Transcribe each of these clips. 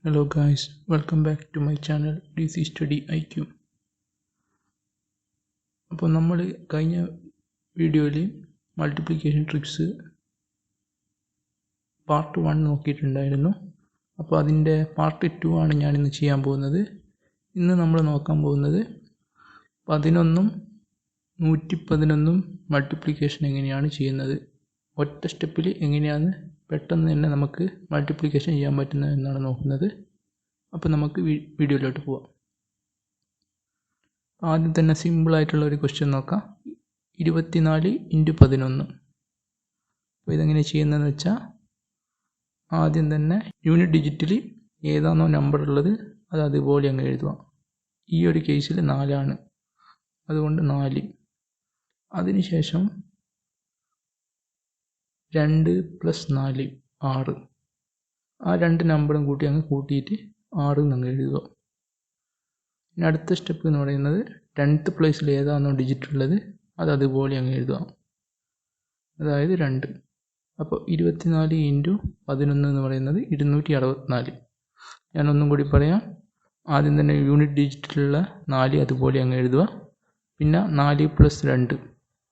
Hello guys, welcome back to my channel DC Study IQ. അപ്പോൾ നമ്മൾ കഴിഞ്ഞ വീഡിയോയിൽ മൾട്ടിപ്ലിക്കേഷൻ ട്രിക്സ് പാർട്ട് 1 നോക്കിയിട്ടുണ്ടായിരുന്നു. അപ്പോൾ അതിൻ്റെ പാർട്ട് 2 ആണ് ഞാനിന്ന് ചെയ്യാൻ പോകുന്നത്. ഇന്ന് നമ്മൾ നോക്കാൻ പോകുന്നത് 11ഉം 111ഉം മൾട്ടിപ്ലിക്കേഷൻ എങ്ങനെയാണ് ചെയ്യുന്നത്, ഒറ്റ സ്റ്റെപ്പിൽ എങ്ങനെയാണ് പെട്ടെന്ന് തന്നെ നമുക്ക് മൾട്ടിപ്ലിക്കേഷൻ ചെയ്യാൻ പറ്റുന്നത് എന്നാണ് നോക്കുന്നത്. അപ്പോൾ നമുക്ക് വീഡിയോയിലോട്ട് പോവാം. ആദ്യം തന്നെ സിമ്പിളായിട്ടുള്ള ഒരു ക്വസ്റ്റ്യൻ നോക്കാം. 24 × 11. അപ്പോൾ ഇതെങ്ങനെ ചെയ്യുന്നതെന്ന് വെച്ചാൽ, ആദ്യം തന്നെ യൂണിറ്റ് ഡിജിറ്റിൽ ഏതാണോ നമ്പർ ഉള്ളത് അത് അതുപോലെ അങ്ങ് എഴുതുക. ഈ ഒരു കേസിൽ 4 ആണ്, അതുകൊണ്ട് 4. അതിനുശേഷം 2 + 4 6. ആ രണ്ട് നമ്പറും കൂട്ടി അങ്ങ് കൂട്ടിയിട്ട് 6 അങ്ങ് എഴുതുക. ഇനി അടുത്ത സ്റ്റെപ്പ് എന്ന് പറയുന്നത് 10th പ്ലേസിൽ ഏതാണോ ഡിജിറ്റ് ഉള്ളത് അത് അതുപോലെ അങ്ങ് എഴുതുക, അതായത് 2. അപ്പോൾ 24 × 11 എന്ന് പറയുന്നത് 264. ഞാനൊന്നും കൂടി പറയാം. ആദ്യം തന്നെ യൂണിറ്റ് ഡിജിറ്റിലുള്ള 4 അതുപോലെ അങ്ങ് എഴുതുക. പിന്നെ 4 + 2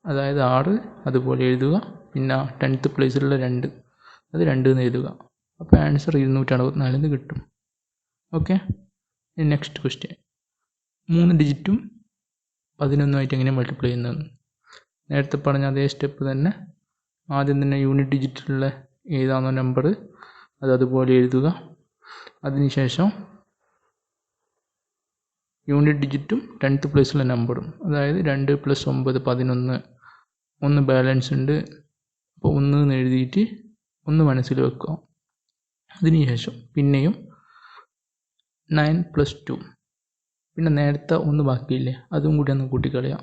അതായത് 6 അതുപോലെ എഴുതുക. പിന്നെ 10th പ്ലേസിലുള്ള 2 അത് 2 എന്ന് എഴുതുക. അപ്പോൾ ആൻസർ 264 എന്ന് കിട്ടും. Okay, next question. 3 ഡിജിറ്റും 11ആയിട്ട് എങ്ങനെ മൾട്ടിപ്ലൈ ചെയ്യുന്നതെന്ന്. നേരത്തെ പറഞ്ഞ അതേ സ്റ്റെപ്പ് തന്നെ. ആദ്യം തന്നെ യൂണിറ്റ് ഡിജിറ്റിലുള്ള ഏതാണോ നമ്പർ അത് അതുപോലെ എഴുതുക. അതിനുശേഷം യൂണിറ്റ് ഡിജിറ്റും 10th പ്ലേസിലുള്ള നമ്പറും, അതായത് 2 + 9 11. 1 ബാലൻസ് ഉണ്ട്, അപ്പോൾ 1 എന്ന് എഴുതിയിട്ട് 1 മനസ്സിൽ വെക്കുക. അതിനുശേഷം പിന്നെയും 9 + 2, പിന്നെ നേരത്തെ 1 ബാക്കിയില്ലേ അതും കൂടി ഒന്ന് കൂട്ടിക്കളയാം.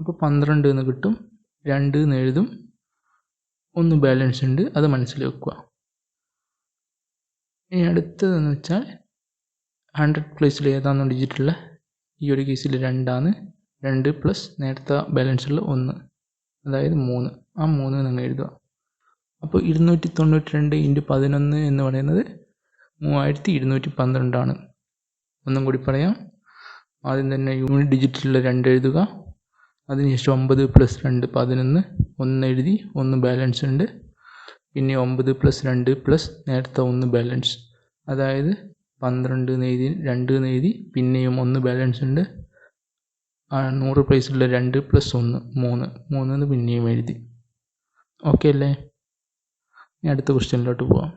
അപ്പോൾ 12 എന്ന് കിട്ടും. 2 എന്ന് എഴുതും, 1 ബാലൻസ് ഉണ്ട്, അത് മനസ്സിൽ വെക്കുക. ഇനി അടുത്തതെന്ന് വെച്ചാൽ 100 പ്ലേസിൽ ഏതാണോ ഡിജിറ്റുള്ള, ഈ ഒരു കേസിൽ 2 ആണ്. 2 + നേരത്തെ ബാലൻസ് ഉള്ള 1, അതായത് 3. ആ 3 നിങ്ങൾ എഴുതുക. അപ്പോൾ 292 × 11 എന്ന് പറയുന്നത് 3212 ആണ്. ഒന്നും കൂടി പറയാം. ആദ്യം തന്നെ യൂണിറ്റ് ഡിജിറ്റിലുള്ള 2 എഴുതുക. അതിനുശേഷം 9 + 2 11, 1 എഴുതി, 1 ബാലൻസ് ഉണ്ട്. പിന്നെ 9 + 2 + നേരത്തെ 1 ബാലൻസ്, അതായത് 12 എന്ന് എഴുതി, 2 എന്ന് എഴുതി, പിന്നെയും 1 ബാലൻസ് ഉണ്ട്. 100 പ്ലേസിലുള്ള 2 + 1 3 എന്ന് പിന്നെയും എഴുതി. ഓക്കെ അല്ലേ? ഇനി അടുത്ത ക്വസ്റ്റ്യനിലോട്ട് പോവാം.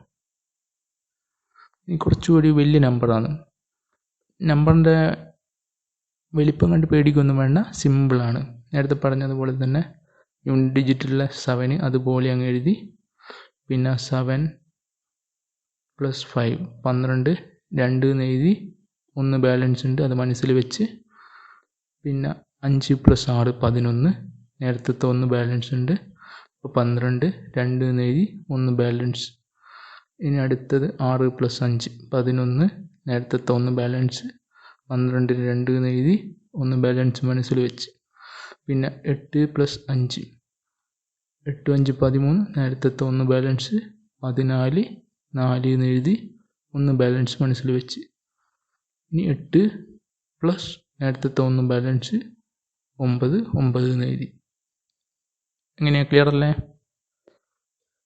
ഇനി കുറച്ചുകൂടി വലിയ നമ്പറാണ്. നമ്പറിൻ്റെ വലിപ്പം കണ്ട് പേടിക്കൊന്നും വേണ്ട, സിമ്പിളാണ്. നേരത്തെ പറഞ്ഞതുപോലെ തന്നെ യൂണിറ്റ് ഡിജിറ്റിലുള്ള 7 അതുപോലെ അങ്ങ് എഴുതി. പിന്നെ 7 + 5 12, 2 എന്ന് എഴുതി, 1 ബാലൻസ് ഉണ്ട്, അത് മനസ്സിൽ വെച്ച്. പിന്നെ 5 + 6 11, നേരത്തെ 1 ബാലൻസ് ഉണ്ട്, അപ്പോൾ 12, 2 എന്ന് എഴുതി, 1 ബാലൻസ്. ഇനി അടുത്തത് 6 + 5 11, നേരത്തെ 1 ബാലൻസ്, 12, 2 എന്ന് എഴുതി, 1 ബാലൻസ് മനസ്സിൽ വെച്ച്. പിന്നെ 8 + 5 8 5 13, നേരത്തെ 1 ബാലൻസ്, 14, 4 എന്ന് എഴുതി, 1 ബാലൻസ് മനസ്സിൽ വെച്ച്. ഇനി 8 + നേരത്തെ 1 ബാലൻസ്, 9 എന്ന് എഴുതി. എങ്ങനെയാണ്, ക്ലിയർ അല്ലേ?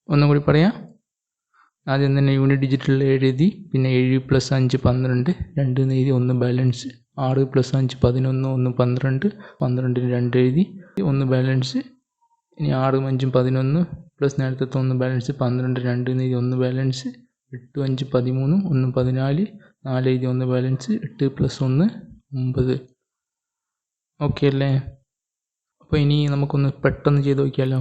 ഒന്നും കൂടി പറയാം. ആദ്യം തന്നെ യൂണിറ്റ് ഡിജിറ്റിൽ 7 എഴുതി, പിന്നെ 7 + 5 12, 2 എന്ന് എഴുതി, 1 ബാലൻസ്. 6 + 5 11, 1 12, 12 2 എഴുതി, 1 ബാലൻസ്. ഇനി 6 5 11 + നേരത്തെ 1 ബാലൻസ്, 12 2 എന്ന് എഴുതി, 1 ബാലൻസ്. 8 5 13, 1 14, 4 എഴുതി, 1 ബാലൻസ്. 8 + 1 9. ഓക്കെ അല്ലേ? അപ്പോൾ ഇനി നമുക്കൊന്ന് പെട്ടെന്ന് ചെയ്ത് നോക്കിയാലോ.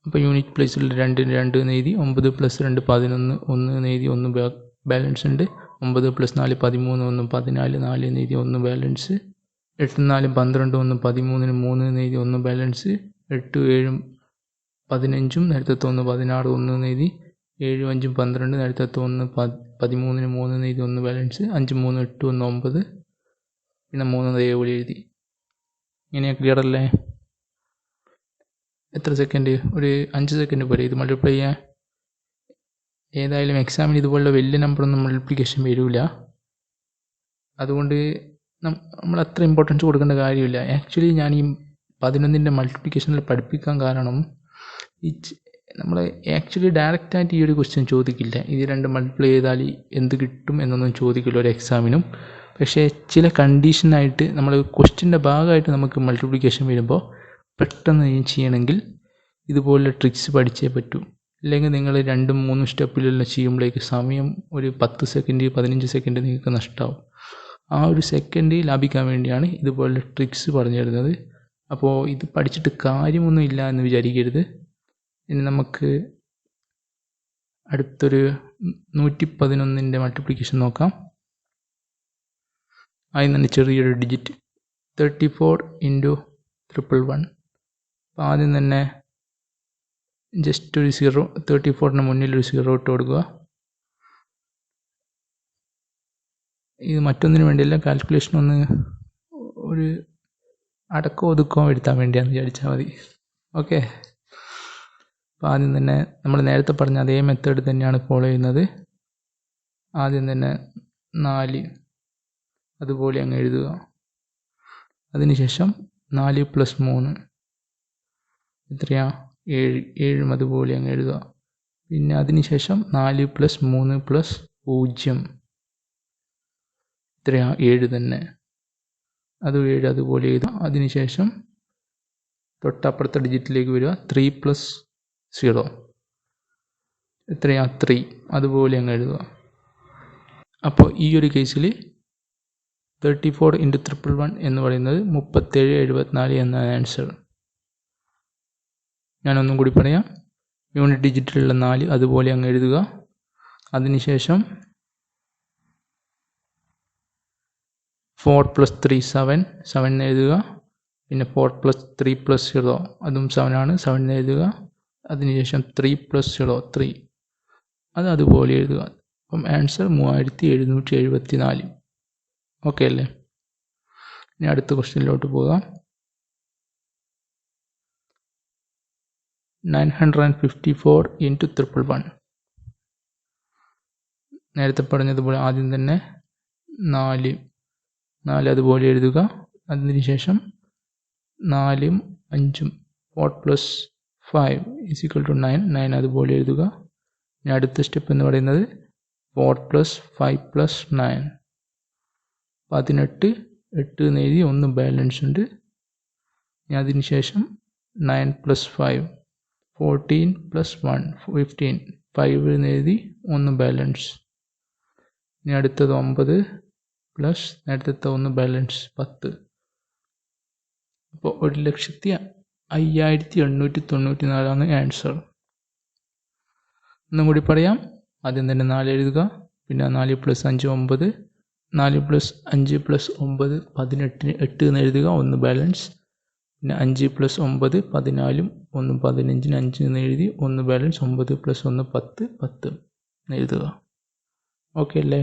അപ്പോൾ യൂണിറ്റ് പ്ലേസിൽ 2 2 എന്ന് എഴുതി, 9 + 2 11, 1 എന്ന് എഴുതി, 1 ബാലൻസ് ഉണ്ട്. 9 + 4 13, 1 14, 4 എന്ന് എഴുതി, 1 ബാലൻസ്. 8 4 12, 1 13, 3 എന്ന് എഴുതി, 1 ബാലൻസ്. 8 7 15, നേരത്തെ 1 16, 1 എന്ന് എഴുതി. 7 5 12, നേരത്തെ 1 13, 3 എന്ന് എഴുതി, 1 ബാലൻസ്. 5 3 8 1 9, പിന്നെ 3 അതേപോലെ എഴുതി. ഇങ്ങനെയാണ്, ക്ലിയർ അല്ലേ? എത്ര സെക്കൻഡ്? ഒരു 5 സെക്കൻഡ് പോലെ ഇത് മൾട്ടിപ്ലൈ ചെയ്യാൻ. ഏതായാലും എക്സാമിന് ഇതുപോലുള്ള വലിയ നമ്പറൊന്നും മൾട്ടിപ്ലിക്കേഷൻ വരില്ല. അതുകൊണ്ട് നമ്മൾ അത്ര ഇമ്പോർട്ടൻസ് കൊടുക്കേണ്ട കാര്യമില്ല. ആക്ച്വലി ഞാൻ ഈ 11ൻ്റെ മൾട്ടിപ്ലിക്കേഷനിൽ പഠിപ്പിക്കാൻ കാരണം നമ്മൾ ആക്ച്വലി ഡയറക്റ്റായിട്ട് ഈ ഒരു ക്വസ്റ്റ്യൻ ചോദിക്കില്ല. ഇത് രണ്ട് മൾട്ടിപ്ലൈ ചെയ്താൽ എന്ത് കിട്ടും എന്നൊന്നും ചോദിക്കില്ല ഒരു എക്സാമിനും. പക്ഷേ ചില കണ്ടീഷനായിട്ട് നമ്മൾ ക്വസ്റ്റ്യൻ്റെ ഭാഗമായിട്ട് നമുക്ക് മൾട്ടിപ്ലിക്കേഷൻ വരുമ്പോൾ പെട്ടെന്ന് ചെയ്യണമെങ്കിൽ ഇതുപോലെ ട്രിക്സ് പഠിച്ചേ പറ്റൂ. അല്ലെങ്കിൽ നിങ്ങൾ 2-3 സ്റ്റെപ്പിലെല്ലാം ചെയ്യുമ്പോഴേക്ക് സമയം ഒരു 10 സെക്കൻഡ് 15 സെക്കൻഡ് നിങ്ങൾക്ക് നഷ്ടമാവും. ആ ഒരു സെക്കൻഡ് ലാഭിക്കാൻ വേണ്ടിയാണ് ഇതുപോലെ ട്രിക്സ് പറഞ്ഞു തരുന്നത്. അപ്പോൾ ഇത് പഠിച്ചിട്ട് കാര്യമൊന്നും ഇല്ല എന്ന് വിചാരിക്കരുത്. ഇനി നമുക്ക് അടുത്തൊരു 111ൻ്റെ മൾട്ടിപ്ലിക്കേഷൻ നോക്കാം. അതിൽ തന്നെ ചെറിയൊരു ഡിജിറ്റ് 34 × 111. അപ്പോൾ ആദ്യം തന്നെ ജസ്റ്റ് ഒരു 0, 34ന് മുന്നിലൊരു 0 ഇട്ട് കൊടുക്കുക. ഇത് മറ്റൊന്നിനു വേണ്ടിയല്ല, കാൽക്കുലേഷൻ ഒന്ന് ഒരു അടക്കോ ഒതുക്കോ എടുത്താൻ വേണ്ടിയാണെന്ന് വിചാരിച്ചാൽ മതി. ഓക്കെ. അപ്പോൾ ആദ്യം തന്നെ നമ്മൾ നേരത്തെ പറഞ്ഞ അതേ മെത്തേഡ് തന്നെയാണ് ഫോളോ ചെയ്യുന്നത്. ആദ്യം തന്നെ 4 അതുപോലെ അങ്ങ് എഴുതുക. അതിനുശേഷം 4 + 3 എത്രയാ 7, 7 അതുപോലെ അങ്ങ് എഴുതുക. പിന്നെ അതിനുശേഷം 4 + 3 + 0 എത്രയാ 7 തന്നെ, അത് 7 അതുപോലെ എഴുതുക. അതിനുശേഷം തൊട്ടപ്പുറത്തെ ഡിജിറ്റിലേക്ക് വരിക. 3 + 0 എത്രയാ 3, അതുപോലെ അങ്ങ് എഴുതുക. അപ്പോൾ ഈ ഒരു കേസിൽ 34 × 111 എന്ന് പറയുന്നത് 3774 എന്നാണ് ആൻസർ. ഞാനൊന്നും കൂടി പറയാം. യൂണിറ്റ് ഡിജിറ്റിലുള്ള 4 അതുപോലെ അങ്ങ് എഴുതുക. അതിനുശേഷം 4 + 3 7, 7 എഴുതുക. പിന്നെ 4 + 3 + 0 അതും 7 ആണ്, 7 എഴുതുക. അതിനുശേഷം 3 + 0 3 അത് അതുപോലെ എഴുതുക. അപ്പം ആൻസർ 3774. ഓക്കെ അല്ലേ? ഇനി അടുത്ത ക്വസ്റ്റ്യനിലോട്ട് പോകാം. 954 × 111. നേരത്തെ പറഞ്ഞതുപോലെ ആദ്യം തന്നെ 4 അതുപോലെ എഴുതുക. അതിനുശേഷം 4 ഉം 5 ഉം 4 + 5 = 9, 9 അതുപോലെ എഴുതുക. ഇനി അടുത്ത സ്റ്റെപ്പ് എന്ന് പറയുന്നത് 4 + 5 + 9 18, 8 എന്ന് എഴുതി 1 ബാലൻസ് ഉണ്ട്. ഇനി അതിനുശേഷം 9 + 5 14 + 1 15, 5 എന്ന് എഴുതി 1 ബാലൻസ്. ഇനി അടുത്തത് 9 പ്ലസ് നേരത്തെ 1 ബാലൻസ് 10. അപ്പോൾ 1,5894 ആൻസർ. ഒന്നും കൂടി പറയാം. ആദ്യം തന്നെ 4 എഴുതുക. പിന്നെ 4 + 5 9, 4 + 5 + 9 18, 8 എന്ന് എഴുതുക 1 ബാലൻസ്. പിന്നെ 5 + 9 14, 1 15, 5 എന്ന് എഴുതി 1 ബാലൻസ്. 9 + 1 10, 10 എന്ന് എഴുതുക. ഓക്കെ അല്ലേ?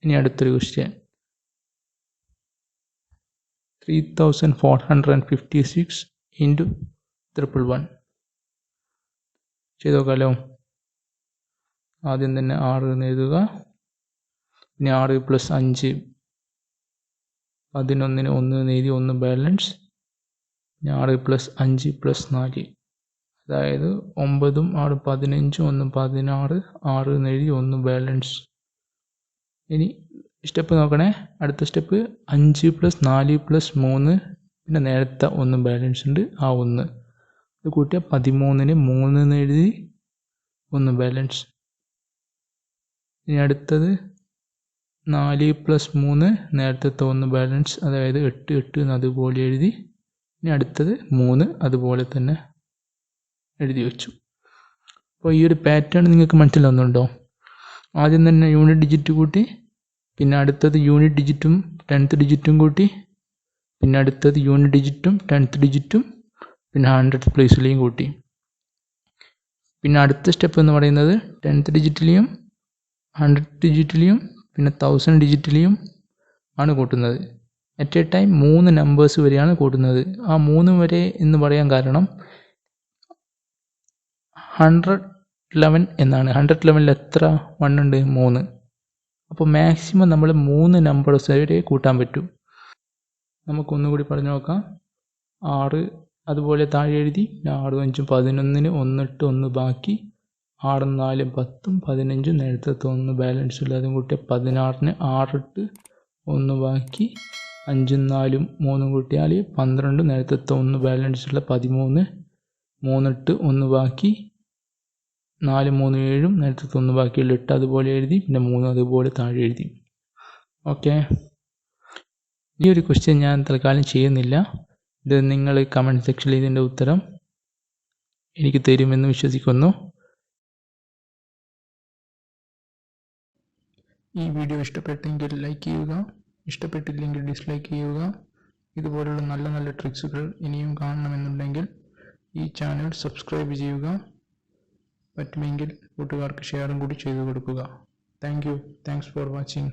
ഇനി അടുത്തൊരു ക്വസ്റ്റ്യൻ 3456 × 111 ചെയ്ത് നോക്കാമല്ലോ. ആദ്യം തന്നെ 6 എന്ന് എഴുതുക. പിന്നെ 6 + 5 11ന് 1 എന്ന് എഴുതി 1 ബാലൻസ്. പിന്നെ 6 + 5 + 4 അതായത് 9 ഉം 6 15, 1 16, 6 എന്ന് എഴുതി 1 ബാലൻസ്. ഇനി സ്റ്റെപ്പ് നോക്കണേ. അടുത്ത സ്റ്റെപ്പ് 5 + 4 + 3 പിന്നെ നേരത്തെ 1 ബാലൻസ് ഉണ്ട്, ആ 1 ഇത് കൂട്ടിയ 13ന് 3 എന്ന് എഴുതി 1 ബാലൻസ്. ഇനി അടുത്തത് 4 + 3 നേരത്തെ 1 ബാലൻസ്, അതായത് 8 8 എന്ന് അതുപോലെ എഴുതി. ഇനി അടുത്തത് 3 അതുപോലെ തന്നെ എഴുതി വെച്ചു. അപ്പോൾ ഈ ഒരു പാറ്റേൺ നിങ്ങൾക്ക് മനസ്സിലാവുന്നുണ്ടോ? ആദ്യം തന്നെ യൂണിറ്റ് ഡിജിറ്റ് കൂട്ടി, പിന്നെ അടുത്തത് യൂണിറ്റ് ഡിജിറ്റും 10th ഡിജിറ്റും കൂട്ടി, പിന്നെ അടുത്തത് യൂണിറ്റ് ഡിജിറ്റും 10th ഡിജിറ്റും പിന്നെ 100th പ്ലേസിലെയും കൂട്ടി. പിന്നെ അടുത്ത സ്റ്റെപ്പ് എന്ന് പറയുന്നത് 10th ഡിജിറ്റിലെയും 100th ഡിജിറ്റിലെയും പിന്നെ 1000 ഡിജിറ്റിലെയും ആണ് കൂട്ടുന്നത്. അറ്റ് എ ടൈം 3 നമ്പേഴ്സ് വരെയാണ് കൂട്ടുന്നത്. ആ 3 വരെ എന്ന് പറയാൻ കാരണം 111 എന്നാണ്. 111ൽ എത്ര 1 ഉണ്ട്? 3. അപ്പോൾ മാക്സിമം നമ്മൾ 3 നമ്പേഴ്സ് വരെ കൂട്ടാൻ പറ്റും. നമുക്കൊന്നുകൂടി പറഞ്ഞു നോക്കാം. 6 അതുപോലെ താഴെ എഴുതി. 6 5 11ന് 1 ഇട്ട് 1 ബാക്കി. 6 4 10 15 നേരത്തെ 1 ബാലൻസ് ഉള്ള അതും കൂട്ടിയ 16ന് 6 ഇട്ട് 1 ബാക്കി. 5 4 3 കൂട്ടിയാൽ 12 നേരത്തെ 1 ബാലൻസ് ഉള്ള 13 3 ഇട്ട് 1 ബാക്കി. 4 3 7 നേരത്തെ 1 ബാക്കിയുള്ള 8 അതുപോലെ എഴുതി. പിന്നെ 3 അതുപോലെ താഴെ എഴുതി. ഓക്കെ, ഈ ഒരു ക്വസ്റ്റ്യൻ ഞാൻ തൽക്കാലം ചെയ്യുന്നില്ല. ഇത് നിങ്ങൾ കമൻറ്റ് സെക്ഷനിൽ ഇതിൻ്റെ ഉത്തരം എനിക്ക് തരുമെന്ന് വിശ്വസിക്കുന്നു. ഈ വീഡിയോ ഇഷ്ടപ്പെട്ടെങ്കിൽ ലൈക്ക് ചെയ്യുക, ഇഷ്ടപ്പെട്ടില്ലെങ്കിൽ ഡിസ്ലൈക്ക് ചെയ്യുക. ഇതുപോലുള്ള നല്ല നല്ല ട്രിക്സുകൾ ഇനിയും കാണണമെന്നുണ്ടെങ്കിൽ ഈ ചാനൽ സബ്സ്ക്രൈബ് ചെയ്യുക. പറ്റുമെങ്കിൽ കൂട്ടുകാർക്ക് ഷെയറും കൂടി ചെയ്തു കൊടുക്കുക. Thanks for watching.